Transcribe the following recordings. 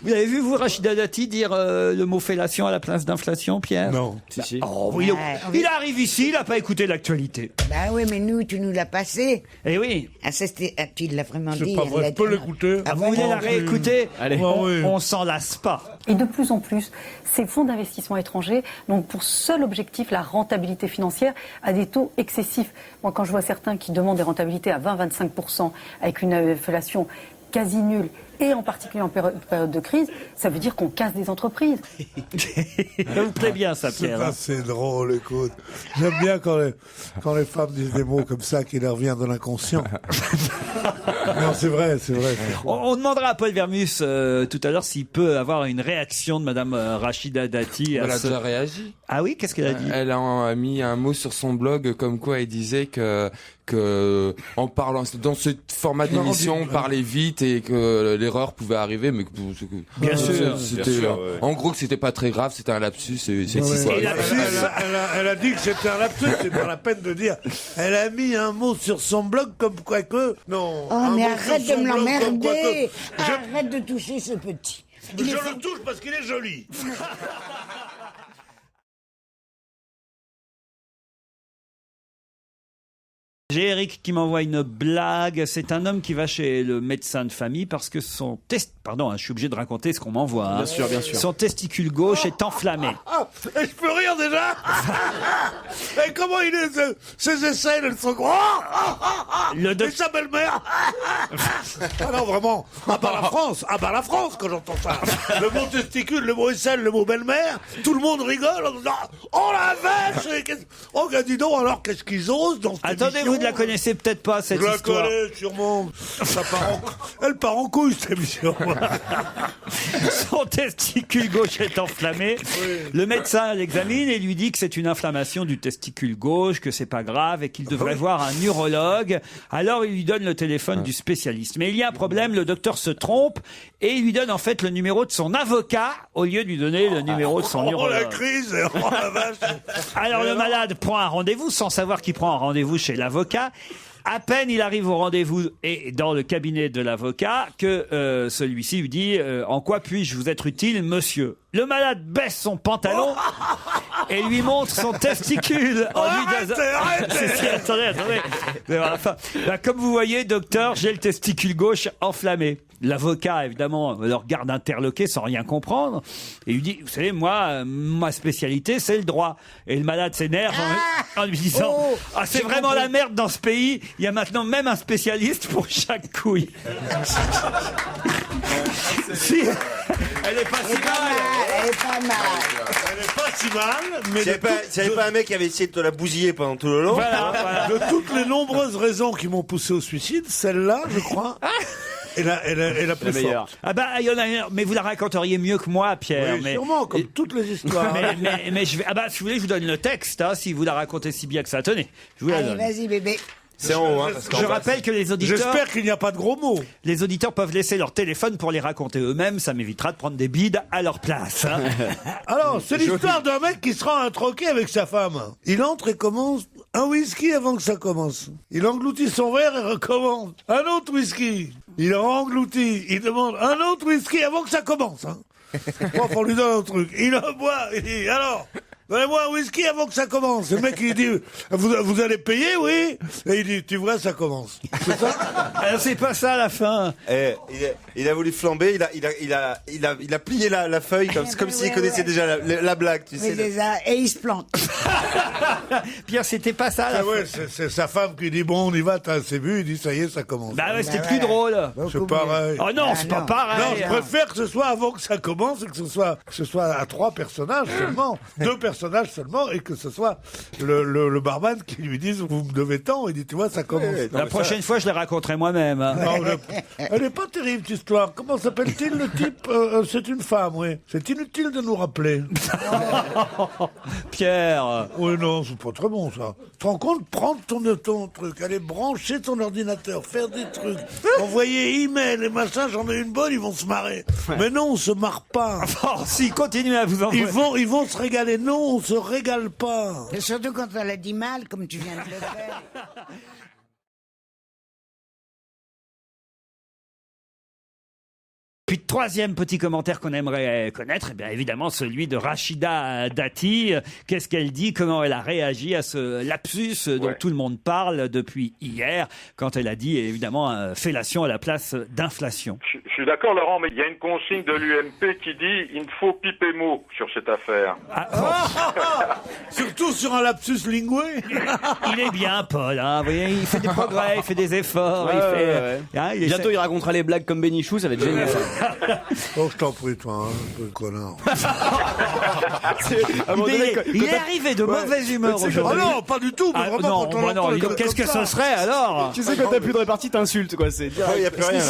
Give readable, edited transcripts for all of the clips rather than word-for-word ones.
Vous avez vu, vous, Rachida Dati, dire le mot fellation à la place d'inflation, Pierre? Non. Si. Oh, oui, il arrive ici, il n'a pas écouté l'actualité. Bah oui, mais nous, tu nous l'as passé. Eh oui. Ah, ça, tu l'as vraiment dit. C'est pas vrai, je peux l'écouter. Ah, Vous voulez la réécouter? Allez. On s'en lasse pas. Et de plus en plus, ces fonds d'investissement étrangers ont pour seul objectif la rentabilité financière à des taux excessifs. Moi, quand je vois certains qui demandent des rentabilités à 20-25% avec une inflation quasi nulle, et en particulier en période de crise, ça veut dire qu'on casse des entreprises. Ça vous plaît bien, ça, C'est Pierre? pas assez drôle, écoute. J'aime bien quand les femmes disent des mots comme ça qui leur viennent de l'inconscient. Non, c'est vrai. On demandera à Paul Vermus tout à l'heure s'il peut avoir une réaction de Madame Rachida Dati. Elle a déjà réagi. Ah oui, qu'est-ce qu'elle a dit? Elle a mis un mot sur son blog comme quoi elle disait que en parlant dans ce format d'émission, on parlait vite et que l'erreur pouvait arriver, mais Bien sûr. En gros, que c'était pas très grave, c'était un lapsus. Elle a dit que c'était un lapsus, c'est pas la peine de dire. Elle a mis un mot sur son blog comme quoi que. Non. Oh, mais mot arrête sur de son me blog comme quoi l'emmerder. que- Arrête de toucher ce petit. Je le touche parce qu'il est joli. J'ai Eric qui m'envoie une blague. C'est un homme qui va chez le médecin de famille parce que son je suis obligé de raconter ce qu'on m'envoie. Bien sûr, bien sûr. Son testicule gauche est enflammé. Et je peux rire déjà. Et comment il est ses aisselles, elles sont gros. Et sa belle-mère. Ah non, vraiment. À part la France quand j'entends ça. Le mot testicule, le mot aisselle, le mot belle-mère, tout le monde rigole en disant oh la vache. Oh dis donc, alors qu'est-ce qu'ils osent dans cette Attendez, émission. vous ne la connaissez peut-être pas, cette Je la histoire. connais sûrement. Elle part en couille cette émission. Son testicule gauche est enflammé. Le médecin l'examine et lui dit que c'est une inflammation du testicule gauche, que c'est pas grave et qu'il devrait voir un urologue. Alors il lui donne le téléphone du spécialiste. Mais il y a un problème, le docteur se trompe et il lui donne en fait le numéro de son avocat au lieu de lui donner le numéro de son Oh la urologue. crise, oh la vache. Alors le malade prend un rendez-vous sans savoir qu'il prend un rendez-vous chez l'avocat. À peine il arrive au rendez-vous et dans le cabinet de l'avocat que celui-ci lui dit en quoi puis-je vous être utile, monsieur? Le malade baisse son pantalon et lui montre son testicule. Arrêtez. Attendez. Mais voilà, enfin, comme vous voyez, docteur, j'ai le testicule gauche enflammé. L'avocat, évidemment, le regarde interloqué sans rien comprendre et lui dit, vous savez, moi, ma spécialité, c'est le droit. Et le malade s'énerve en lui disant, c'est vraiment la merde dans ce pays. Il y a maintenant même un spécialiste pour chaque couille. Si, elle est pas si mal. Elle est pas mal. Elle est pas si mal, mais S'il n'y avait pas un mec qui avait essayé de te la bousiller pendant tout le long. Voilà. de toutes les nombreuses raisons qui m'ont poussé au suicide, celle-là, je crois, est la plus forte. Ah bah, il y en a une, mais vous la raconteriez mieux que moi, Pierre. Oui, mais, sûrement, comme toutes les histoires. mais je vais, si vous voulez, je vous donne le texte, si vous la racontez si bien que ça. Tenez, je vous la Allez, donne. vas-y, bébé. C'est en haut, hein, parce qu'en Je bas, rappelle que les auditeurs, J'espère qu'il n'y a pas de gros mots. les auditeurs peuvent laisser leur téléphone pour les raconter eux-mêmes. Ça m'évitera de prendre des bides à leur place. Alors, c'est l'histoire d'un mec qui se rend à un troquet avec sa femme. Il entre et commence un whisky avant que ça commence. Il engloutit son verre et recommence. Un autre whisky. Il engloutit. Il demande un autre whisky avant que ça commence. Bon, on lui donne un truc. Il en boit. Il dit, alors, donnez-moi un whisky avant que ça commence. Le mec, il dit, vous allez payer, oui? Et il dit, tu vois, ça commence. C'est ça? Alors, c'est pas ça la fin. il a voulu flamber, il a plié la feuille comme s'il connaissait déjà la blague, tu sais. Et il se plante. Pierre, c'était pas ça la Ah fin. ouais, c'est sa femme qui dit, bon, on y va, t'as assez vu. Il dit, ça y est, ça commence. Bah ouais, c'était Bah plus voilà. drôle. C'est pareil. Oh non, c'est pas non. pareil. Non, je préfère que ce soit avant que ça commence et que ce soit à 3 personnages seulement, 2 personnages seulement, et que ce soit le barman qui lui dise vous me devez tant. Il dit tu vois ça commence. La prochaine fois, je les raconterai moi-même. Non, elle est pas terrible cette histoire. Comment s'appelle-t-il le type? C'est une femme, oui. C'est inutile de nous rappeler. Pierre. Oui, non, c'est pas très bon ça. Tu te rends compte, prendre ton truc, aller brancher ton ordinateur, faire des trucs, envoyer email et machin, j'en ai une bonne, ils vont se marrer. Mais non, on se marre pas. Oh, si, continuez à vous envoyer. Ils vont se régaler. Non, on se régale pas. Et surtout quand elle a dit mal, comme tu viens de le faire. Puis troisième petit commentaire qu'on aimerait connaître, eh bien évidemment celui de Rachida Dati. Qu'est-ce qu'elle dit? Comment elle a réagi à ce lapsus dont tout le monde parle depuis hier, quand elle a dit évidemment fellation à la place d'inflation. Je suis d'accord, Laurent, mais il y a une consigne de l'UMP qui dit il ne faut piper mot sur cette affaire. Surtout sur un lapsus lingué. Il est bien, Paul. Hein, vous voyez, il fait des progrès, il fait des efforts. Bientôt, il racontera les blagues comme Bénichou, ça va être génial. Oh, je t'en prie, toi, un peu connard. Il est arrivé de mauvaise humeur aujourd'hui. Ah non, pas du tout. Mais vraiment, quand on l'entend qu'est-ce que ce serait alors? Tu sais, quand t'as plus de répartie, t'insultes, quoi. C'est direct. Il n'y a plus rien.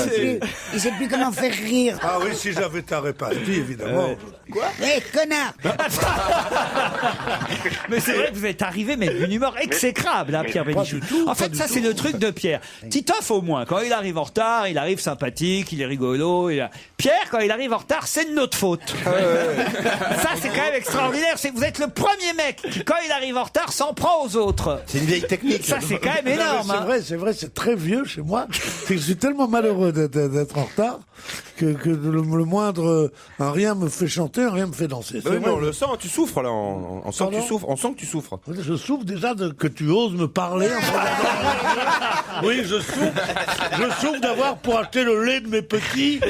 Il sait plus comment faire rire. Ah oui, si j'avais ta répartie, évidemment. Quoi? Hé, connard! Mais c'est vrai que vous êtes arrivé, mais d'une humeur exécrable, hein, Pierre Bénichou. En fait, ça, c'est le truc de Pierre. Titoff, au moins, quand il arrive en retard, il arrive sympathique, il est rigolo. Pierre, quand il arrive en retard, c'est de notre faute. Ça, c'est quand même extraordinaire. C'est que vous êtes le premier mec qui, quand il arrive en retard, s'en prend aux autres. C'est une vieille technique. Ça, c'est quand même énorme. C'est vrai, c'est très vieux chez moi. C'est que je suis tellement malheureux d'être en retard que le moindre un rien me fait chanter, un rien me fait danser. Oui, mais on le sent, tu souffres là. On sent que tu souffres. On sent que tu souffres. Je souffre déjà que tu oses me parler. Oui, je souffre d'avoir pour acheter le lait de mes petits,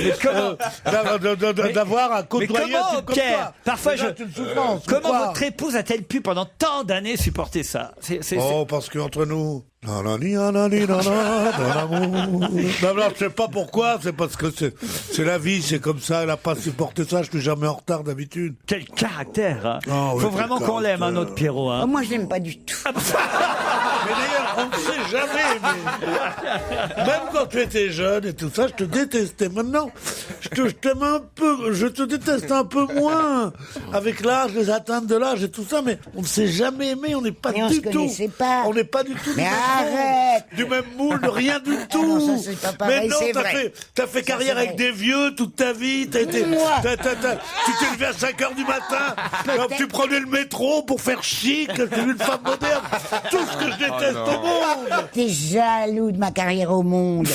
d'avoir à côtoyer un type comme Pierre, toi. parfois C'est une souffrance. Comment votre épouse a-t-elle pu pendant tant d'années supporter ça? Oh, parce qu'entre nous. Non, je sais pas pourquoi, c'est parce que c'est la vie, c'est comme ça, elle a pas supporté ça, je suis jamais en retard d'habitude. Quel caractère, hein. Oh, oui, faut vraiment qu'on l'aime, hein, notre Pierrot, hein. Oh, moi, je l'aime pas du tout. Mais d'ailleurs, on ne sait jamais, mais même quand tu étais jeune et tout ça, je te détestais. Maintenant, je t'aime un peu, je te déteste un peu moins. Avec l'âge, les atteintes de l'âge et tout ça, mais on ne s'est jamais aimé, on n'est pas Mais on du se tout. connaissait pas. On n'est pas du tout Mais du même arrête. moule, du même moule, rien du tout. non, ça, c'est pas pareil, mais non, c'est vrai. t'as fait Ça, carrière c'est avec vrai. des vieux toute ta vie, tu t'es levé à 5h du matin, alors tu prenais le métro pour faire chic, t'es une femme moderne. Tout ce que je déteste au monde. T'es jaloux de ma carrière au monde. Bien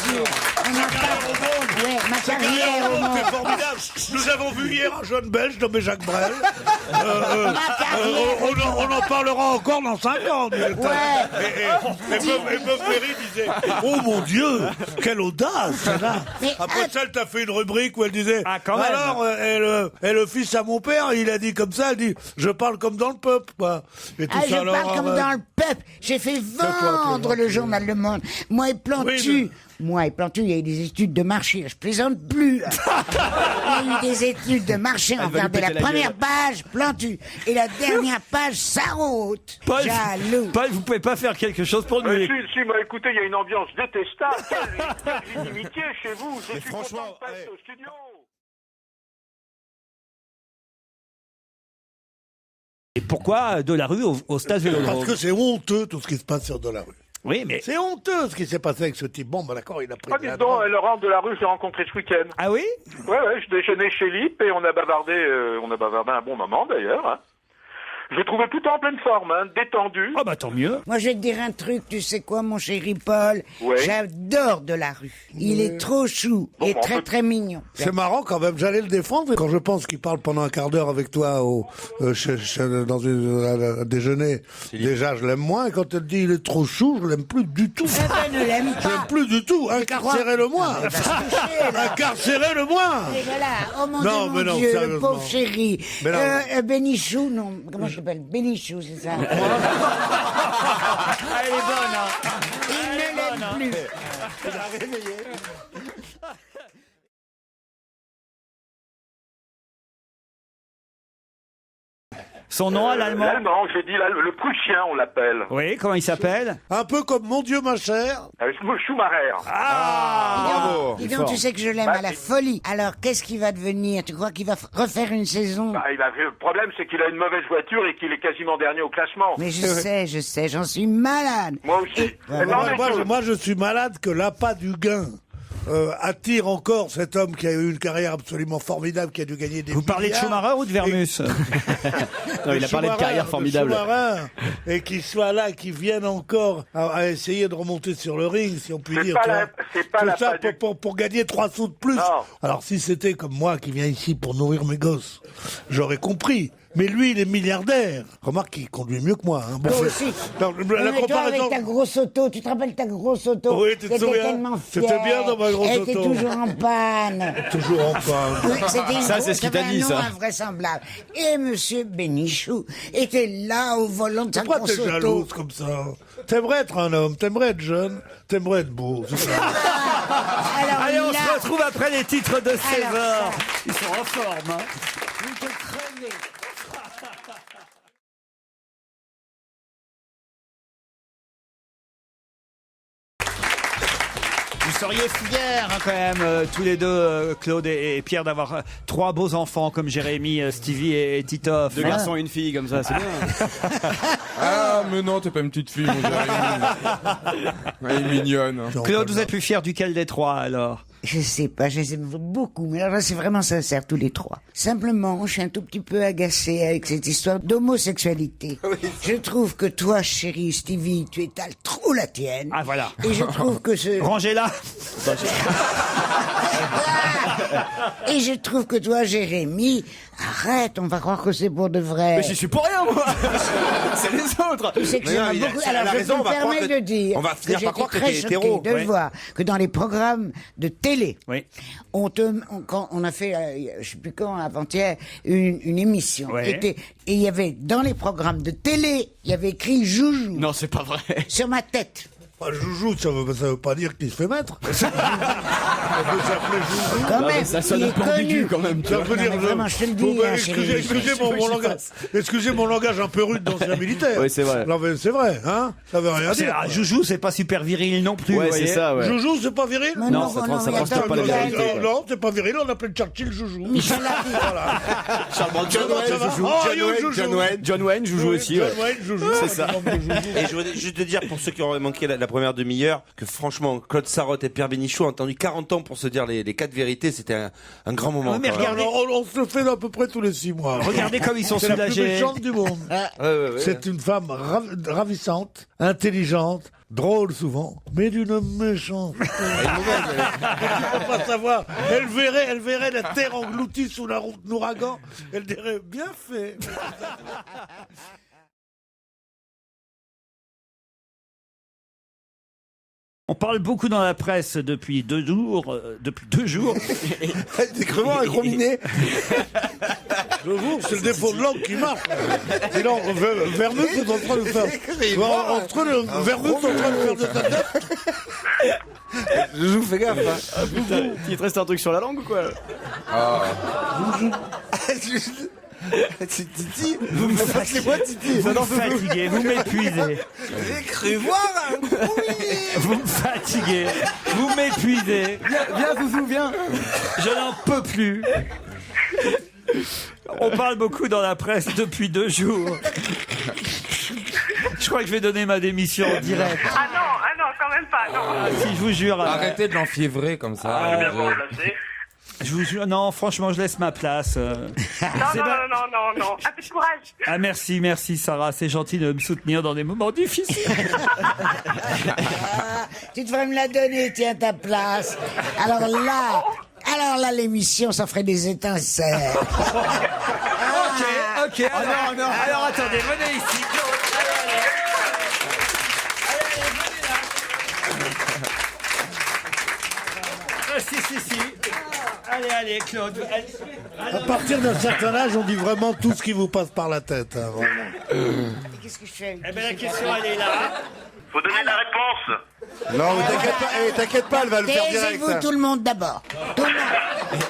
sûr. On en parle au monde. Ouais, ma carrière au monde. C'est formidable. Nous avons vu hier un jeune Belge nommé Jacques Brel. On en parlera encore dans 5 ans. Et Bob Ferry disait oh mon Dieu, quelle audace là. Après ça, elle t'a fait une rubrique où elle disait quand même. alors, et le fils à mon père, il a dit comme ça, elle dit je parle comme dans le peuple, quoi. Et tout ça, Je parle comme dans le peuple. J'ai fait vendre le journal Le Monde. Moi et Plantu. Il y a eu des études de marché. Je plaisante plus. Il y a eu des études de marché. On regardait la première page, Plantu. Et la dernière page, Sarraute. Jaloux. Paul, vous pouvez pas faire quelque chose pour nous? Si, bah écoutez, il y a une ambiance détestable. Quelle inimitié chez vous. Je suis franchement, content de passer au studio. Et pourquoi de la rue au stade Vélodrome? Parce que c'est honteux tout ce qui se passe sur de la rue. Oui, mais... C'est honteux ce qui s'est passé avec ce type. Bon, bah d'accord, il a pris de la Dis donc, drogue. Laurent de la rue, je l'ai rencontré ce week-end. Ah oui? Ouais, je déjeunais chez Lip et on a bavardé un bon moment d'ailleurs. Hein. Je le trouvais plutôt en pleine forme, hein, détendu. Ah bah tant mieux. Moi, je vais te dire un truc, tu sais quoi, mon chéri Paul? Ouais. J'adore de la rue. Il est trop chou et Bon, très très mignon. C'est marrant quand même, j'allais le défendre. Quand je pense qu'il parle pendant un quart d'heure avec toi dans un déjeuner, déjà je l'aime moins. Et quand elle dit il est trop chou, je l'aime plus du tout. Eh ben, ne l'aime Je l'aime pas. plus du tout. Incarcérez-le-moi. Il va se coucher, là. Incarcérez-le-moi. Et voilà, oh mon Non, Dieu, mais mon non, Dieu, le sérieusement. pauvre chéri. Mais non. Bénichou, non, comment je s'appelle? Bénichou, c'est ça. Elle est bonne, hein. Il ne l'aime plus. Son nom à l'allemand? L'allemand, j'ai dit le prussien, on l'appelle. Oui, comment il s'appelle? Un peu comme mon Dieu ma chère. Schumacher. Bravo. Dis donc, tu sais que je l'aime à la folie. Alors, qu'est-ce qu'il va devenir? Tu crois qu'il va refaire une saison? Le problème, c'est qu'il a une mauvaise voiture et qu'il est quasiment dernier au classement. Mais je sais, j'en suis malade. Moi aussi. Et- Mais non, mais tout. Moi, je suis malade que l'appât du gain. attire encore cet homme qui a eu une carrière absolument formidable, qui a dû gagner des Vous parlez de Schumacher ou de Vermus? Non, il a parlé de carrière formidable. Et qu'il soit là, qu'il vienne encore à essayer de remonter sur le ring, si on peut dire. C'est pas Tout la ça pas du- pour gagner 3 sous de plus. Non. Alors si c'était comme moi qui viens ici pour nourrir mes gosses, j'aurais compris. Mais lui, il est milliardaire. Remarque qu'il conduit mieux que moi. Hein. Bon, Toi aussi. non, Oui, la mais toi, comparaison. avec ta grosse auto, tu te rappelles ta grosse auto? Oui, tu te T'étais souviens? tellement fière. C'était bien dans ma grosse Elle était auto. toujours en panne. Toujours en panne. Oui, c'était une Ça, grosse- c'est ce qu'il t'a c'était un dit, nom ça. invraisemblable. Et monsieur Bénichou était là au volant de sa Pourquoi grosse t'es auto. jalouse comme ça? T'aimerais être un homme, t'aimerais être jeune, t'aimerais être beau. C'est ça. Alors Allez, on là, se retrouve après les titres de 16 Alors, heures. Ils sont en forme. Hein. vous te crevez. Vous seriez fiers hein, quand même, tous les deux, Claude et Pierre, d'avoir 3 beaux enfants comme Jérémy, Stevie et Titoff. 2 garçons et une fille, comme ça, c'est bien. Ah, mais non, t'es pas une petite fille, mon Jérémy. Elle est mignonne. hein. Claude, vous êtes plus fier duquel des 3 alors? Je sais pas, je les aime beaucoup, mais alors là, c'est vraiment sincère, tous les 3. Simplement, je suis un tout petit peu agacée avec cette histoire d'homosexualité. Je trouve que toi, chérie Stevie, tu étales trop la tienne. Ah voilà. Et je trouve que ce... Rangez-la. Et je trouve que toi, Jérémy, arrête, on va croire que c'est pour de vrai. Mais j'y suis pour rien, moi. C'est les autres. Tu sais que Mais non, j'aime il a- beaucoup. elle a Alors, je raison, me on va croire permets que- de dire on va que finir par j'étais croire que très t'es choquée hétéro. de Ouais. voir que dans les programmes de télé, Oui. quand on a fait, je sais plus quand, avant-hier, une émission. Ouais. Et il y avait, dans les programmes de télé, il y avait écrit Joujou. Non, c'est pas vrai. Sur ma tête. Bah, Joujou, ça veut pas dire qu'il se fait mettre. Ça peut s'appeler Joujou. Quand Non, mais même, ça sonne il un est peu ambigu, connu. quand même. tu Ça vois. veut Non, dire. mais vraiment, je te le dis, Bon, bah, hein, chérie. excusez mon langage un peu rude d'ancien militaire. Oui, c'est vrai. Non, mais c'est vrai, hein. Ça veut rien dire. Joujou, c'est pas super viril non plus. Ouais, vous c'est voyez. ça, ouais. Joujou, c'est pas viril? Mais Non, ça mais transporte attends, pas la Michel, vérité. Non, c'est pas viril, on appelle Churchill Joujou. Michel Lapide. Voilà. Charles Brandt, John Wayne, John Joujou. Wayne. Oh, yo, Joujou. John Wayne. John Wayne, Joujou aussi, John ouais. Wayne, Joujou. C'est ça. Et je voudrais juste te dire, pour ceux qui auraient manqué la première demi-heure, que franchement, Claude Sarraute et Pierre Bénichou ont attendu 40 ans pour se dire les 4 vérités. C'était un grand moment. Oui, mais quand même. regardez- On se le fait à peu près tous les 6 mois. Regardez comme ils sont C'est la plus soulagés. méchante du monde. Ouais. C'est une femme ravissante, intelligente, drôle souvent, mais d'une méchante. Tu peux pas savoir. Elle verrait la terre engloutie sous la route d'ouragan. Elle dirait bien fait. On parle beaucoup dans la presse depuis 2 jours. T'es crevant, un gros minet. Je vous, c'est le défaut de langue qui marche. Sinon, Vermus est en train de faire. Vermus est en train de faire de ta tête. Je vous fais gaffe. Hein. Il te reste un truc sur la langue ou quoi? Titi, vous me faites moi, Titi. Vous me fatiguez, vous m'épuisez. J'ai cru voir un gros minet. Vous me fatiguez, vous m'épuisez. Viens, Zouzou, viens. Je n'en peux plus. On parle beaucoup dans la presse depuis 2 jours. Je crois que je vais donner ma démission en direct. Ah non, quand même pas, non. Ah, si, je vous jure. Arrêtez de l'enfiévrer comme ça. Bien vous remplacer. Je vous jure, non, franchement, je laisse ma place. Non, un peu de courage. Ah, merci, Sarah. C'est gentil de me soutenir dans des moments difficiles. Tu devrais me la donner, tiens, ta place. Alors là, l'émission, ça ferait des étincelles. Ok. Alors, attendez, venez ici. Si. Allez, Claude. À partir d'un certain âge, on dit vraiment tout ce qui vous passe par la tête. Hein, vraiment. Qu'est-ce que je fais? Eh ben, la question, elle est là. Faut donner la réponse. Non, mais t'inquiète pas, elle va le faire direct. Taisez-vous ça. tout le monde d'abord. Tout le monde.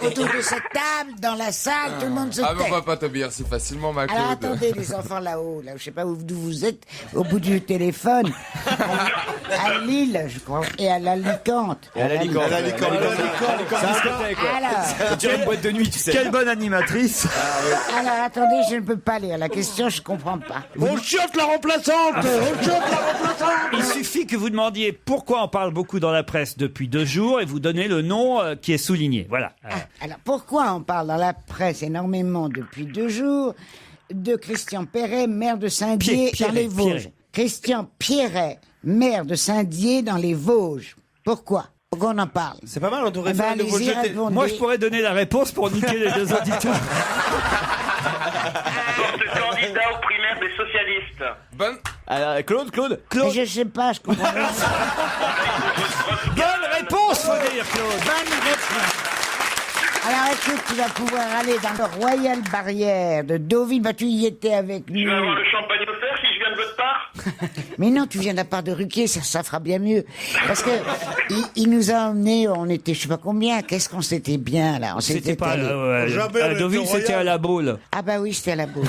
Autour de cette table, dans la salle, tout le monde se Ah, mais tait. on va pas t'obéir si facilement, ma Alors Claude. attendez, les enfants là-haut, là, je sais pas d'où vous êtes, au bout du téléphone, à Lille, je crois, et à l'Alicante. À la licorne. À la licorne. Discothèque, ouais. Alors, Ça dirait une boîte de nuit, tu sais. Quelle bonne animatrice. alors, attendez, je ne peux pas lire la question, je comprends pas. On chiote la remplaçante. Il suffit que vous demandiez pourquoi pourquoi on parle beaucoup dans la presse depuis 2 jours et vous donnez le nom qui est souligné. Voilà. Alors, pourquoi on parle dans la presse énormément depuis 2 jours de Christian Perret, maire de Saint-Dié dans les Vosges? Christian Pierret, maire de Saint-Dié dans les Vosges. Pourquoi on en parle? C'est pas mal, on devrait Eh ben, faire de vos allez-y, jeux. répondez. Moi, je pourrais donner la réponse pour niquer les 2 auditeurs. Porte candidat aux primaires des socialistes. Bonne. Claude. Mais je sais pas, je comprends pas. Bonne réponse, faut dire, Claude. Bonne réponse. Alors écoute, tu vas pouvoir aller dans le Royal Barrière de Deauville. Bah, tu y étais avec Je nous. vais avoir le champagne offert si je viens de votre part. Mais non, tu viens de la part de Ruquier, ça fera bien mieux. Parce que il nous a emmenés, on était je sais pas combien, qu'est-ce qu'on s'était bien là. On C'était s'était pas allés. Jamais à avec Deauville, le c'était Royal. à la Baule. Ah bah oui, c'était à la boule.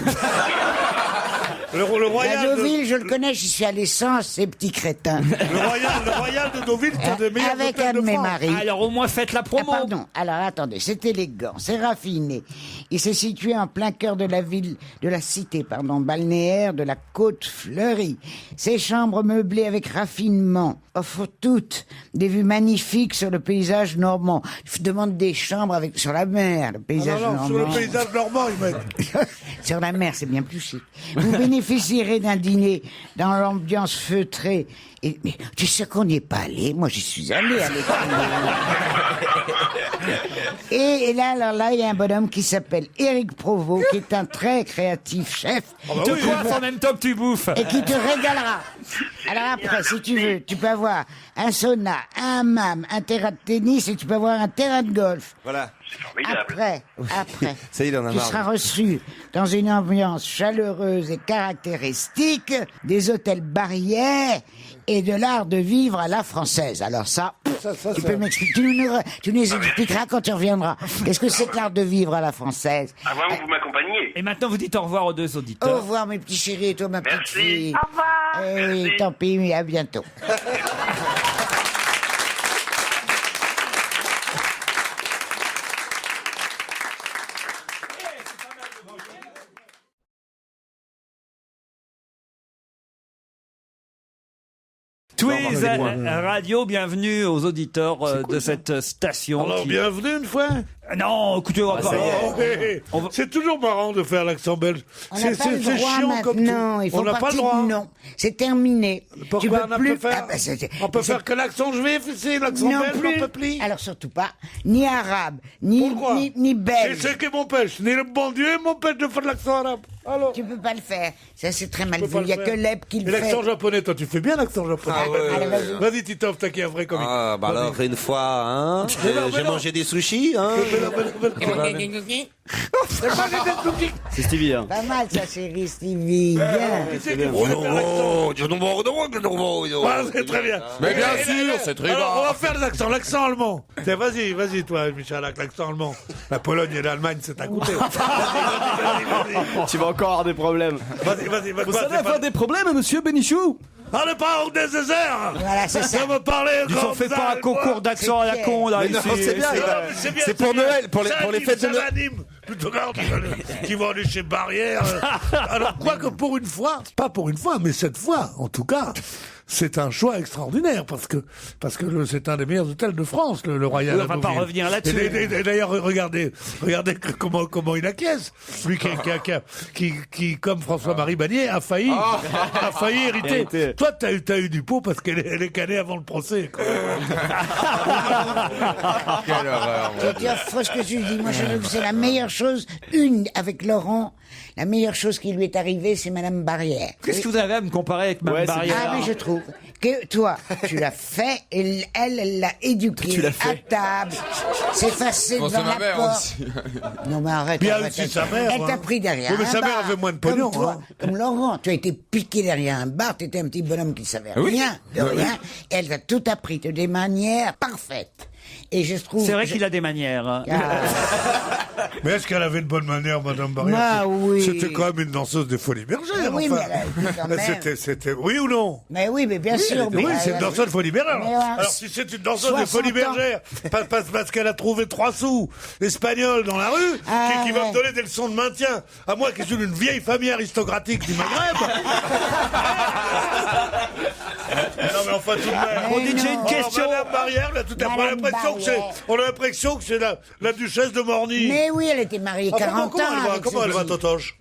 Le La Royal de... Deauville, je le connais, j'y suis allé sans ces petits crétins. Le Royal de Deauville, c'est un des meilleurs Avec hôtels un de de mes France. maris. Alors, au moins, faites la Ah, promo. pardon. Alors attendez, c'est élégant, c'est raffiné. Il s'est situé en plein cœur de la ville, de la cité, balnéaire de la Côte Fleurie. Ses chambres meublées avec raffinement offrent toutes des vues magnifiques sur le paysage normand. Je demande des chambres avec sur la mer, le Ah paysage non, non, sur le normand. paysage normand, ils mettent. Sur la mer, c'est bien plus chic. Vous bénéficierez d'un dîner dans l'ambiance feutrée. Mais tu sais qu'on n'y est pas allé. Moi, j'y suis allé à l'école. Et là, alors là, il y a un bonhomme qui s'appelle Éric Provost, qui est un très créatif chef. bah Tu oui, coiffes en même temps que tu bouffes. Et qui te régalera. Alors après, si tu veux, tu peux avoir un sauna, un hammam, un terrain de tennis et tu peux avoir un terrain de golf. Voilà. Après, Ça y est, il en a tu marre. seras reçu dans une ambiance chaleureuse et caractéristique des hôtels barrières et de l'art de vivre à la française. Alors ça, tu peux m'expliquer. Tu nous expliqueras quand tu reviendras. Qu'est-ce que c'est que l'art de vivre à la française? À moins que vous m'accompagniez. Et maintenant, vous dites au revoir aux 2 Au auditeurs. revoir mes petits chéris et toi ma petite Merci. fille. Au revoir. Eh oui, Merci. tant pis, mais à bientôt. Twiz Radio, bienvenue aux auditeurs de cette station. Alors, qui- bienvenue une fois. Non, écoutez, on va pas... Oh, hé, hé. C'est toujours marrant de faire l'accent belge. On n'a pas le droit chiant comme tout. maintenant. Il faut On n'a pas le droit. Non, c'est terminé. Pourquoi tu peux on plus... peut faire, Ah, bah, on peut faire que l'accent juif ici, l'accent non belge, plus. on peut plus. Alors surtout pas, ni arabe, ni Pourquoi ni belge. C'est ce qui m'empêche. Ni le bon Dieu m'empêche de faire l'accent arabe. Alors, Tu peux pas le faire. Ça c'est très mal je peux vu. pas Il y a le que faire. Leb qui Et le fait. l'accent japonais, toi, tu fais bien l'accent japonais. Ah ouais. Allez, vas-y. Vas-y, Titoff, t'as qui est un vrai comique. Ah, bah alors, une fois, hein, j'ai mangé des sushis, hein. C'est Stevie. Hein. Pas mal ça, chérie Stevie. Bien. C'est très bien. Mais bien Et sûr, c'est très alors, on bas. va faire l'accent allemand. Tiens, vas-y, toi, Michel, avec l'accent allemand. La Pologne et l'Allemagne, c'est à côté. Vas-y. Tu vas encore avoir des problèmes. Vas-y. Vous savez avoir des problèmes, monsieur Bénichou? On n'est pas hors des déserts. Voilà, c'est ça. Ça me parlait Ils ont fait pas un concours d'accent à la con, là, Mais non, ici. c'est bien, c'est pour Noël, pour les fêtes de Noël. Noël. Plutôt qui vont aller chez Barrière. Alors, quoique pour une fois, pas pour une fois, mais cette fois, en tout cas, c'est un choix extraordinaire parce que c'est un des meilleurs hôtels de France, le Royal. Oui, on va pas Deauville. revenir là-dessus. Et d'ailleurs, regardez comment il acquiesce. Lui qui, comme François-Marie Bagné, a failli hériter. Hérité. Toi, t'as eu du pot parce qu'elle est canée avant le procès. Quoi. Quelle horreur. moi. C'est affreux ce que tu dis. Moi, je trouve que c'est la meilleure chose. Avec Laurent, la meilleure chose qui lui est arrivée, c'est Madame Barrière. Qu'est-ce que vous avez à me comparer avec Mme Ouais, c'est Barrière? Ah, mais je trouve que toi, tu l'as fait et elle l'a éduqué Tu l'as fait. à table, s'effacer Bon, devant c'est ma la mère porte. aussi. Non, mais arrête. Puis il y a arrête, aussi arrête. sa mère, Elle t'a hein. pris derrière Oui, mais un sa mère bar. avait moins de Comme pognon, toi, hein. comme Laurent, tu as été piqué derrière un bar, tu étais un petit bonhomme qui savait Oui. rien, de rien. Et elle t'a tout appris, de des manières parfaites. Et je trouve... C'est vrai qu'il a des manières. Hein. Ah, Mais est-ce qu'elle avait de bonnes manières, Madame Barrière? Bah oui. C'était quand même une danseuse des Folies Bergères. Oui, enfin. mais elle a- quand même. C'était, oui ou non? mais oui, mais bien sûr. Oui, mais, c'est une danseuse de Folies Bergères. mais, Alors si c'est une danseuse des 60 Folies ans. Bergères, parce qu'elle a trouvé 3 sous espagnols dans la rue, Ah, qui va ouais. me donner des leçons de maintien, à moi qui suis d'une vieille famille aristocratique du Maghreb. Non, mais enfin, tout de même. On dit que j'ai une question. Madame Barrière, là, tout à fait, on a l'impression que c'est la duchesse de Morny. Mais oui, elle était mariée 40 ans. Comment elle va, Totoche?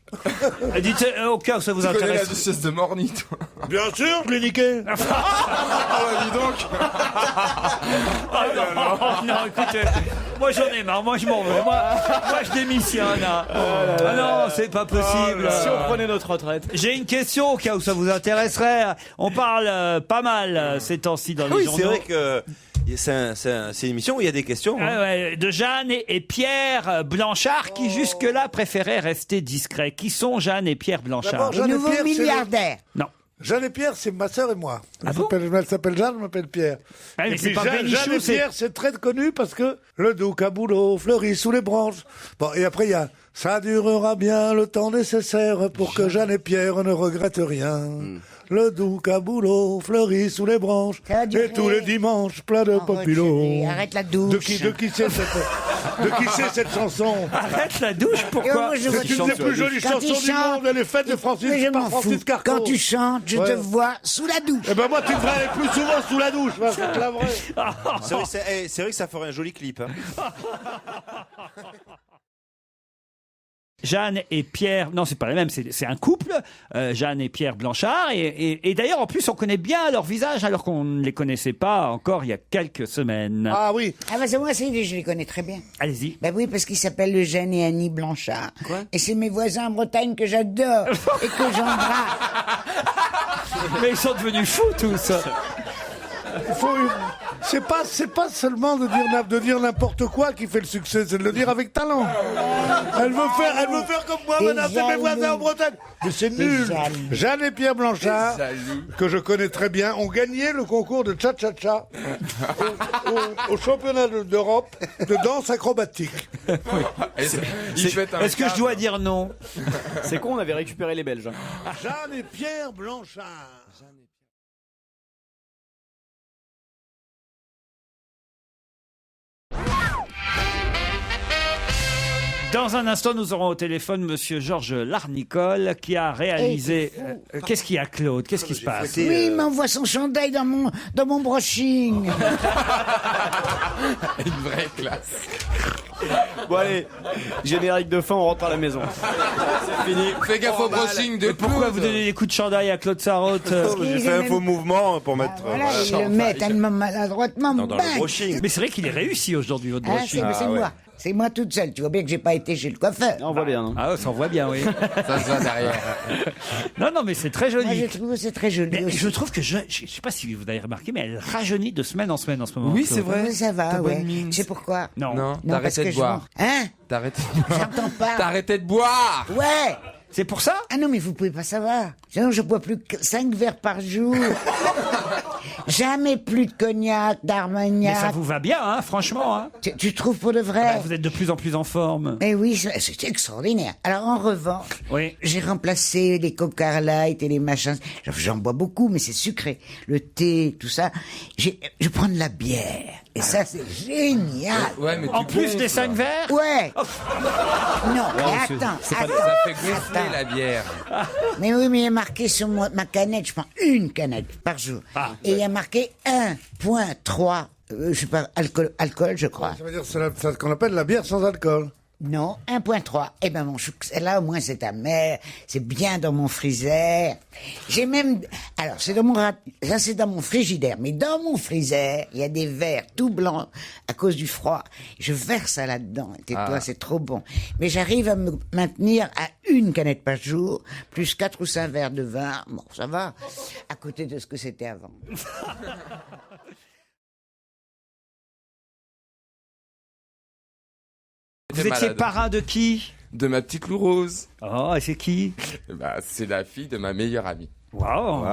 Dites, au cas où ça vous Tu connais la intéresse. duchesse de Morny, toi? Bien sûr, je l'ai niqué. Ah bah dis donc. Non, écoutez, moi j'en ai marre, moi je m'en vais, moi je démissionne. Ah non, c'est pas possible. Si on prenait notre retraite. J'ai une question au cas où ça vous intéresserait. On parle pas mal ces temps-ci dans les Oui, journaux. c'est vrai que c'est une émission où il y a des questions. Hein. Ah ouais, de Jeanne et Pierre Blanchard qui jusque-là préféraient rester discrets. Qui sont Jeanne et Pierre Blanchard? D'abord, Les Jeanne et nouveaux Pierre, c'est milliardaires. Non. Jeanne et Pierre, c'est ma sœur et moi. Ah bon Elle s'appelle Jeanne, je m'appelle Pierre. Ah, mais Et c'est puis pas Jeanne Bénichou, et c'est- Pierre, c'est très connu parce que le doux à boulot fleurit sous les branches. Bon, et après, il y a « Ça durera bien le temps nécessaire pour que Jeanne et Pierre ne regrettent rien. Le doux à boulot fleurit sous les branches. Ça va durer. Et tous les dimanches, plein de Oh, papillons. chérie, arrête la douche. De qui c'est cette chanson? Arrête la douche, Et pourquoi? moi, je vois- C'est une des plus jolies Quand chansons il du chante- monde. Elle est faite de Francis, Mais je par m'en fous. Francis Carco. Quand tu chantes, je te Ouais. vois sous la douche. Eh ben moi, tu devrais aller plus souvent sous la douche, parce que c'est la vraie. C'est vrai que ça ferait un joli clip. Hein. Jeanne et Pierre, non c'est pas la même, c'est un couple, Jeanne et Pierre Blanchard, et d'ailleurs en plus on connaît bien leur visage alors qu'on ne les connaissait pas encore il y a quelques semaines. Ah oui. Ah bah c'est moi, je les connais très bien. Allez-y. Bah oui, parce qu'ils s'appellent Eugène et Annie Blanchard. Et c'est mes voisins en Bretagne que j'adore et que j'embrasse. Mais ils sont devenus fous tous. C'est pas seulement de dire n'importe quoi qui fait le succès, c'est de le dire avec talent. Elle veut faire comme moi, T'es madame, c'est mes jaloux. voisins en Bretagne. Mais c'est nul. jaloux. Jeanne et Pierre Blanchard, que je connais très bien, ont gagné le concours de cha-cha-cha au championnat d'Europe de danse acrobatique. Est-ce que je dois dire non? C'est con, on avait récupéré les Belges. Jeanne et Pierre Blanchard. Dans un instant, nous aurons au téléphone Monsieur Georges Larnicole qui a réalisé. Qu'est-ce qu'il y a, Claude? Qu'est-ce qui se passe? Oui, il m'envoie son chandail dans mon brushing. Une vraie classe. Bon allez, générique de fin, on rentre à la maison. C'est fini. Fais gaffe au brushing de Mais pourquoi Claude. vous donnez des coups de chandail à Claude Sarraute? J'ai fait un faux mouvement pour mettre. Voilà, il le met tellement maladroitement. dans le bang. brushing. Mais c'est vrai qu'il est réussi aujourd'hui, votre Ah, brushing. c'est moi. C'est moi toute seule. Tu vois bien que j'ai pas été chez le coiffeur. On voit bien. Hein. Ah, ça en voit bien, oui. Ça se voit derrière. Non, mais c'est très Moi, je joli. trouve que c'est très joli Mais aussi. je trouve que je sais pas si vous avez remarqué, mais elle rajeunit de semaine en semaine en ce moment. Oui, Claude. c'est vrai. Oui, ça va, T'as ouais. bonne mine. Tu sais pourquoi? Non. Non, Non, parce t'arrêtais que de je boire. Hein? T'arrêtais J'entends pas. T'arrêtais de boire. Ouais. C'est pour ça? Ah non, mais vous pouvez pas savoir. Sinon, je bois plus que 5 verres par jour. Jamais plus de cognac, Mais ça d'armagnac. vous va bien, hein, franchement. Hein. Tu trouves pour de vrai? Bah, vous êtes de plus en plus en forme. Eh oui, c'est extraordinaire. Alors, en revanche, Oui. j'ai remplacé les Coca Light et les machins. J'en bois beaucoup, mais c'est sucré. Le thé, tout ça. Je prends de la bière. Et ça, c'est génial. Ouais, mais En tu plus gonfles. des 5 verres? Ouais. Non, mais attends. Ça attends, fait gonfler attends. la bière. Mais oui, mais il y a marqué sur ma canette, je prends une canette par jour. Et il y a marqué 1,3, je sais pas, alcool, je crois. Ça veut dire c'est ce qu'on appelle la bière sans alcool. Non, 1,3. Eh ben, mon chou, là, au moins, c'est ta mère. C'est bien dans mon frigidaire. J'ai même, alors, ça, c'est dans mon frigidaire. Mais dans mon frigidaire, il y a des verres tout blancs à cause du froid. Je verse ça là-dedans. Et tais-toi, c'est trop bon. Mais j'arrive à me maintenir à une canette par jour, plus 4 ou 5 verres de vin. Bon, ça va. À côté de ce que c'était avant. Vous étiez parrain de qui? De ma petite Lou Rose. Oh, et c'est qui? Bah, c'est la fille de ma meilleure amie. Waouh.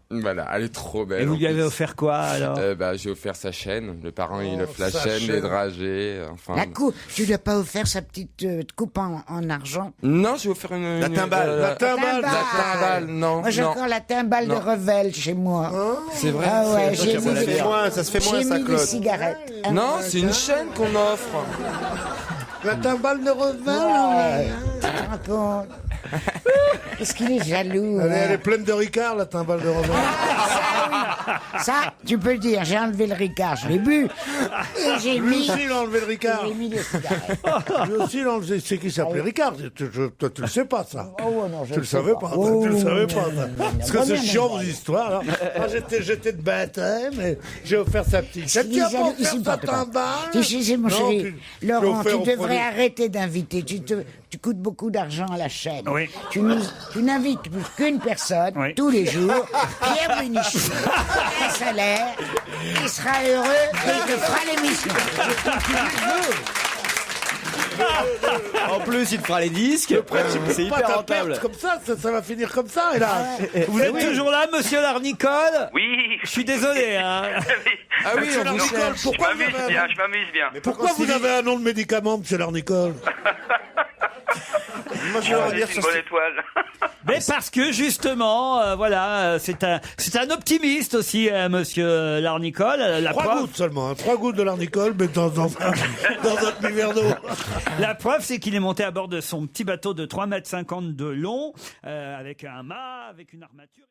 Voilà, elle est trop belle. Et vous en lui avez plus. offert quoi alors? Bah, j'ai offert sa chaîne. Le parent, il offre la sa chaîne, chaîne. les dragées. Enfin. La coupe, tu lui as pas offert sa petite coupe en argent? Non, j'ai offert une. La timbale. La timbale. La timbale, non. Moi, j'ai non. encore la timbale de Non. Revel chez moi. C'est vrai. Ah ouais, C'est- j'ai Ça mis se fait des- moins, ça se fait moins, j'ai ça, mis des Claude. cigarettes. Ah, Non, c'est une chaîne qu'on offre. La timbale de Revel. ouais. Tu te rends compte? Qu'est-ce qu'il est jaloux. Elle est pleine de Ricard, la timbale de Robert. Ça, tu peux le dire, j'ai enlevé le Ricard, je l'ai bu. Et j'ai Lui mis... aussi, il a enlevé le Ricard. J'ai mis les cigarettes. Lui aussi, il a enlevé. C'est qui s'appelait Ricard. Toi, tu le sais pas, ça. Oh, non, Tu le savais pas. Tu le savais pas, ça. Parce que c'est chiant, vos histoires, là. Moi, j'étais de baptême, et j'ai offert sa petite. Tu as pas offert sa timbale? Tu sais, mon Non, chéri, Laurent, offert tu au devrais premier. arrêter d'inviter. Tu coûtes beaucoup d'argent à la chaîne. Oui. Tu n'invites plus qu'une personne Oui. tous les jours, Pierre Bénichou. Un salaire, il sera heureux et il te fera l'émission. En plus, il te fera les disques. C'est C'est pas hyper ta rentable. perte comme ça va finir comme ça, et là. Vous êtes toujours là, monsieur Larnicole? Oui. Je suis désolé, hein. Ah oui, Monsieur on vous Larnicole, cherche. Je pourquoi vous m'amuse avez bien, je m'amuse bien. pourquoi vous avez un nom de médicament, monsieur Larnicole? Moi, je vais leur dire C'est sur une bonne étoile. Mais parce que justement, voilà, c'est un optimiste aussi, monsieur Larnicole. La 3 preuve, gouttes seulement, hein. 3 gouttes de Larnicole, mais dans un demi-verre d'eau. la preuve, c'est qu'il est monté à bord de son petit bateau de 3,50 m de long, avec un mât, avec une armature.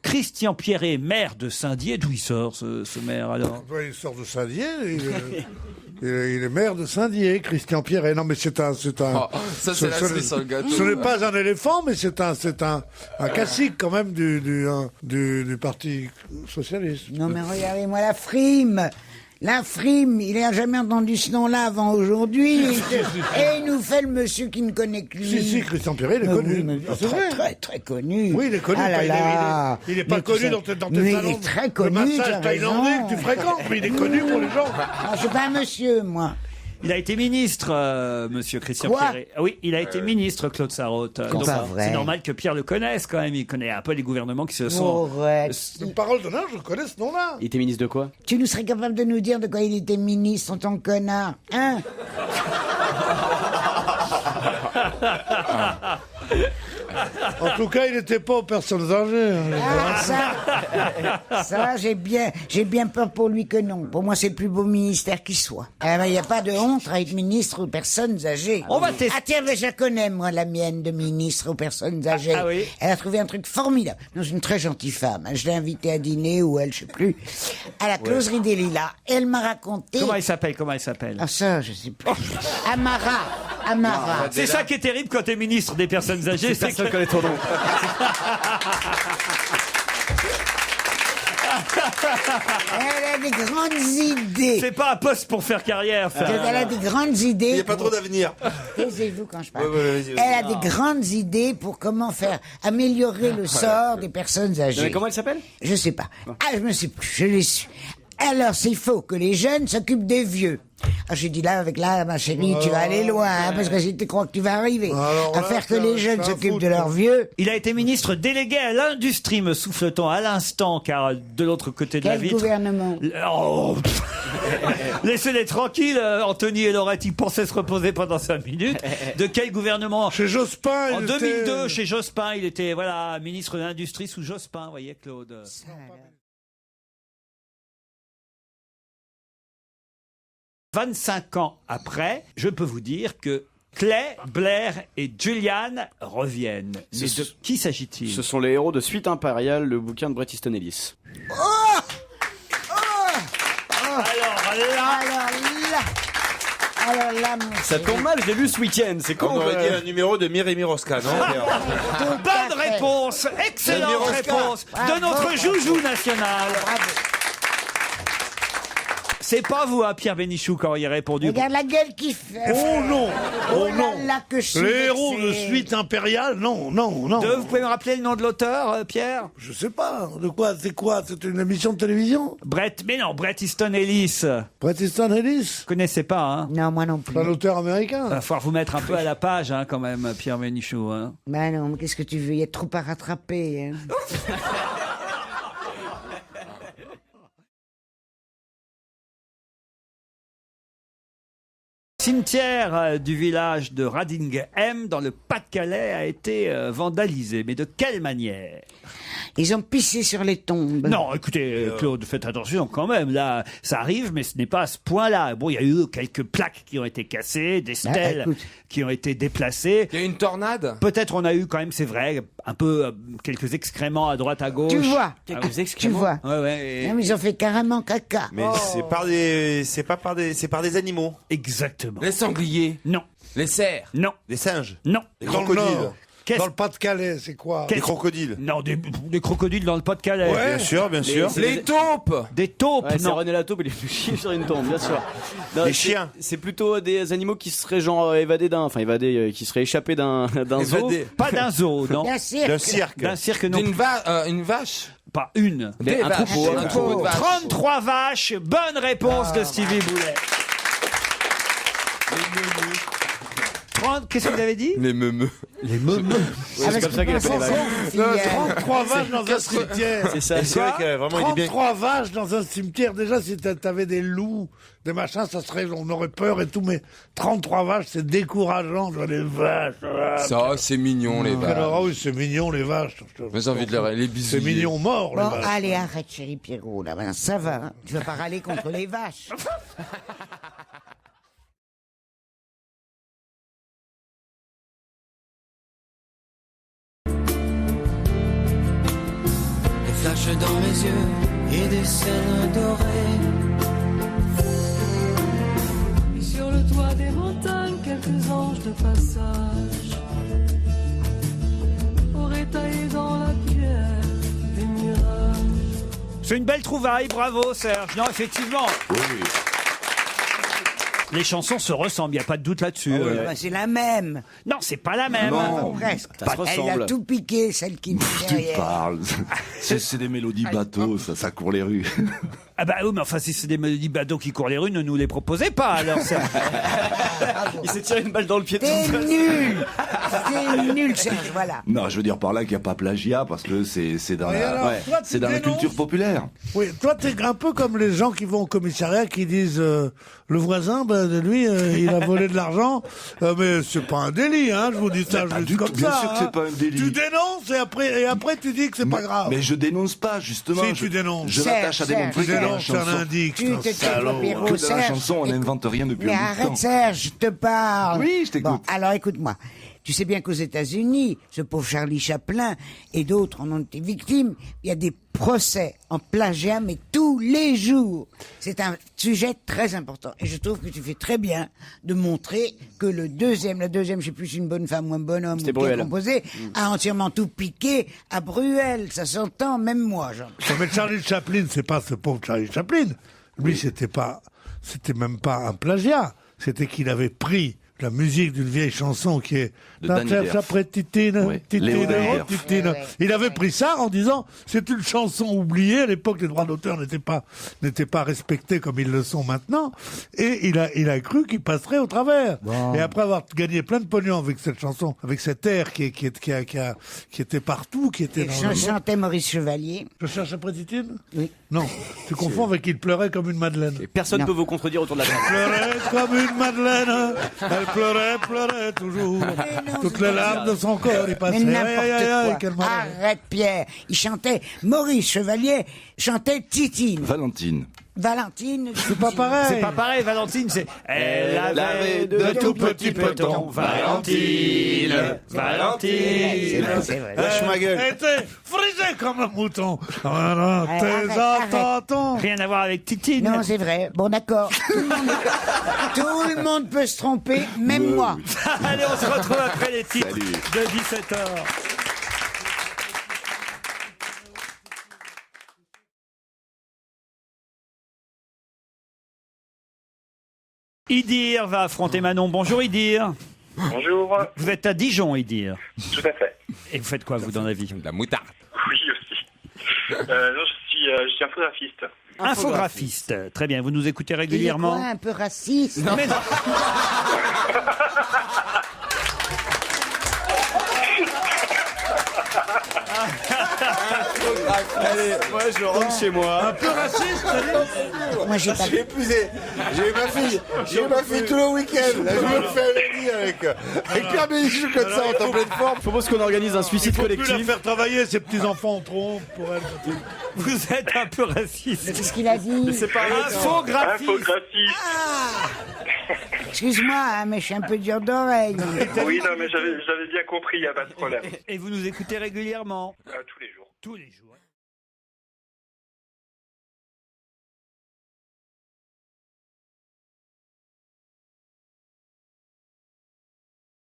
Christian Pierret, maire de Saint-Dié, d'où il sort ce maire alors? Ouais, il sort de Saint-Dié, il est maire de Saint-Dié, Christian Pierret. Non, mais c'est un... Oh, ça, c'est la cerise sur le gâteau. Ce n'est pas un éléphant, mais c'est un cacique quand même du Parti Socialiste. Non mais regardez-moi la frime. La frime, il n'a jamais entendu ce nom-là avant aujourd'hui. Et il nous fait le monsieur qui ne connaît que lui. Si, Christian Pierret, il est Mais connu. oui, mais C'est vrai. très connu. Oui, il est connu. Ah là Pas- là. il est pas Mais tu connu sais- dans tes mais salons. il est très connu, Le tu as massage thaïlandais raison. que tu fréquentes, mais il est connu pour les gens. Ah, je suis pas un monsieur, moi. Il a été ministre, monsieur Christian Quoi Pierret. Ah oui, il a été ministre, Claude Sarraute. Donc, pas vrai. c'est normal que Pierre le connaisse quand même. Il connaît un peu les gouvernements qui se sont... Une parole d'honneur, je connais ce nom-là. Il était ministre de quoi? Tu nous serais capable de nous dire de quoi il était ministre en tant que connard, hein? En tout cas, il n'était pas aux personnes âgées. Ah, ça, j'ai bien peur pour lui que non. Pour moi, c'est le plus beau ministère qui soit. Il n'y a pas de honte à être ministre aux personnes âgées. On va tester. Ah tiens, mais je la connais, moi, la mienne de ministre aux personnes âgées. Ah oui. Elle a trouvé un truc formidable. Non, c'est une très gentille femme. Je l'ai invitée à dîner, ou elle, je sais plus, à la closerie des Lilas. Elle m'a raconté... Comment il s'appelle? Ah ça, je sais plus. Amara. C'est ça qui est terrible quand t'es ministre des personnes âgées, c'est Personne que... connaît ton nom. Elle a des grandes idées. C'est pas un poste pour faire carrière, ça. Elle a des grandes idées. Il n'y a pas trop d'avenir. Taisez-vous quand je parle. Ouais, vas-y. Elle a des grandes idées pour comment faire améliorer le sort des personnes âgées. Mais comment elle s'appelle? Je sais pas. Ah, je ne sais plus. Je l'ai su. Alors, c'est faux que les jeunes s'occupent des vieux. Ah, j'ai dit là, ma chérie, tu vas aller loin, hein, parce que si tu crois que tu vas arriver Alors à là, faire que c'est les jeunes un s'occupent foot, de leurs vieux. Il a été ministre délégué à l'industrie, me souffle-t-on à l'instant, car de l'autre côté de la Quel vitre... gouvernement? Oh, laissez-les tranquilles, Anthony et Laurette, ils pensaient se reposer pendant 5 minutes. De quel gouvernement? Chez Jospin, En il 2002, était... chez Jospin, il était ministre de l'Industrie sous Jospin, vous voyez, Claude. 25 ans après, je peux vous dire que Clay, Blair et Julian reviennent. Mais de qui s'agit-il? Ce sont les héros de Suite Impériale, le bouquin de Bret Easton Ellis. Alors là, mon Ça chéri, tombe mal, je l'ai lu ce week-end, c'est con. On aurait dit un numéro de Mireille Miroska, non Bonne réponse, excellente Miroska. réponse de Bravo, notre bravo. joujou national. bravo. C'est pas vous, hein, Pierre Bénichou, quand il a répondu. Regarde la gueule qu'il fait. Oh non, Oh oh là non. là, que je suis Les héros de vexé. Suite Impériale, non. Vous pouvez me rappeler le nom de l'auteur, Pierre? Je sais pas, de quoi, c'est quoi? C'est une émission de télévision? Bret Easton Ellis. Bret Easton Ellis? Vous connaissez pas, hein? Non, moi non plus. C'est un auteur américain. Va falloir vous mettre un peu à la page, hein, quand même, Pierre Bénichou, hein. Ben non, mais qu'est-ce que tu veux? Il y a trop à rattraper. Hein. Cimetière du village de Radinghem, dans le Pas-de-Calais, a été vandalisé. Mais de quelle manière? Ils ont pissé sur les tombes. Non, écoutez, Claude, faites attention quand même. Là, ça arrive, mais ce n'est pas à ce point-là. Bon, il y a eu quelques plaques qui ont été cassées, des stèles écoute. qui ont été déplacées. Il y a une tornade. Peut-être on a eu quand même, c'est vrai, un peu quelques excréments à droite, à gauche. Tu vois, Ah, vois. ouais, ouais. Non, mais ils ont fait carrément caca. Mais c'est par des animaux. Exactement. Les sangliers. Non, Les cerfs. non, Des singes. non. Des Dans le crocodiles. Nord. Qu'est-ce- Dans le Pas-de-Calais, c'est quoi Des crocodiles. Non, des crocodiles dans le Pas-de-Calais. Ouais. Bien sûr, bien sûr. Les taupes. Des taupes, Ouais, c'est non. René Lataupe, il est plus chier sur une tombe, bien sûr. Non, Des c'est- chiens. C'est plutôt des animaux qui seraient genre qui seraient échappés d'un zoo. Évadés. Pas d'un zoo, non. Bien sûr. D'un cirque. D'un cirque, non. Une vache. Pas une. Un troupeau. Un troupeau de vaches. 33 vaches. Bonne réponse de Stevie Boulet. Qu'est-ce que vous avez dit? Les meumeux. Les meumeux. c'est comme ça qu'elle appelle les vaches. 33 vaches dans un cimetière. C'est ça. Et c'est vrai que vraiment, il est bien. 33 vaches dans un cimetière. Déjà, si t'avais des loups, des machins, on aurait peur et tout, mais 33 vaches, c'est décourageant. Je vois les vaches. Ça, c'est mignon, les vaches. Alors, oui, c'est mignon, les vaches. Mais j'ai envie de les C'est bisouiller. mignon mort, les Bon, vaches. allez, arrête, chéri Pierrot, là, ben, ça va. Hein. Tu vas pas râler contre les vaches. Des flashs dans mes yeux et des scènes dorées. Et sur le toit des montagnes, quelques anges de passage auraient taillé dans la pierre des mirages. C'est une belle trouvaille, bravo Serge. Non, effectivement. Les chansons se ressemblent, il n'y a pas de doute là-dessus. Bah, c'est la même. Non, c'est pas la même. Non. Presque. Ça se Elle ressemble. a tout piqué, celle qui vient Tu derrière. parles. C'est des mélodies bateaux, ça court les rues. Ah bah oui, mais enfin, si c'est des mélodies badauds qui courent les rues, ne nous les proposez pas, alors. Il s'est tiré une balle dans le pied. T'es nul. T'es nul, Serge, voilà. Non, je veux dire par là qu'il n'y a pas plagiat parce que c'est dans Et alors, la, toi, tu c'est dans la dénonces culture populaire. Oui, toi, t'es un peu comme les gens qui vont au commissariat qui disent le voisin, de lui, il a volé de l'argent. Mais c'est pas un délit, hein. Je vous dis ça Pas juste du comme tout, bien ça. sûr que c'est pas un délit. Tu dénonces et après tu dis que c'est pas grave. Mais je dénonce pas, justement. Si, tu dénonces. Je Serge, m'attache à démontrer Tu que dans la dénonces, c'est un chanson, indique. Tu te tais, toi, Pierrot, que dans la Serge. chanson, on n'invente rien depuis Mais un bout de arrête, temps. Serge, je te parle. Oui, je t'écoute. Bon, alors écoute-moi. Tu sais bien qu'aux États-Unis, ce pauvre Charlie Chaplin et d'autres en ont été victimes. Il y a des procès en plagiat, mais tous les jours. C'est un sujet très important. Et je trouve que tu fais très bien de montrer que la deuxième, je sais plus si une bonne femme ou un bon homme, C'était ou qui a Bruel. composé, a entièrement tout piqué à Bruel. Ça s'entend, même moi, Jean. Mais Charlie Chaplin, c'est pas ce pauvre Charlie Chaplin. Lui, c'était même pas un plagiat. C'était qu'il avait pris la musique d'une vieille chanson qui est De Danny Derf. après Titine, Oui, Léo Danny Titine. Derf. Ouais, ouais. Il avait pris ça en disant c'est une chanson oubliée. À l'époque, les droits d'auteur n'étaient pas respectés comme ils le sont maintenant. Et il a cru qu'il passerait au travers. Et après avoir gagné plein de pognon avec cette chanson, avec cet air qui était partout, qui était dans le... Chantait Maurice Chevalier. Je cherche après Titine? Oui. Non, tu confonds avec Il pleurait comme une madeleine. Et personne ne peut vous contredire autour de la table. Pleurait comme une madeleine, elle pleurait toujours. Toutes les larmes de son corps, il Mais passait. n'importe quel quoi. malheur. Arrête, Pierre. Il chantait, Maurice Chevalier chantait Titine. Valentine. Valentine. C'est pas pareil. C'est pas pareil, Valentine, c'est... Elle avait de tout petits petons. Valentine, Valentine. C'est vrai. Lâche ma gueule. Elle était frisée comme un mouton. Voilà, Arrête, tes arrête. attentants. Rien à voir avec Titine. Non, c'est vrai. Bon, d'accord. Tout le monde peut se tromper, même moi. Allez, on se retrouve après les titres Salut. de 17h. Idir va affronter Manon. Bonjour Idir. Bonjour. Vous êtes à Dijon, Idir. Tout à fait. Et vous faites quoi, vous, dans la vie? La moutarde. Oui, aussi. Non, je suis infographiste. Infographiste. Très bien. Vous nous écoutez Il est régulièrement? quoi, un peu raciste? Mais non. Allez, moi je rentre chez moi. Un peu raciste, ça dit. Moi, j'ai pas J'ai épousé. J'ai eu ma fille. J'ai eu ma fille tout le week-end. Là, je me fais un ami avec Pierre Bénichou comme ça, en pleine forme. Je propose qu'on organise un suicide Il faut plus la collectif. faire travailler, ses petits-enfants en trompe pour elle. Vous êtes un peu raciste. Qu'est-ce qu'il a dit? C'est pas Infographiste. Excuse-moi, hein, mais je suis un peu dur d'oreille. Oui, non, mais j'avais bien compris, il n'y a pas de problème. Et vous nous écoutez régulièrement? Tous les jours. Tous les jours.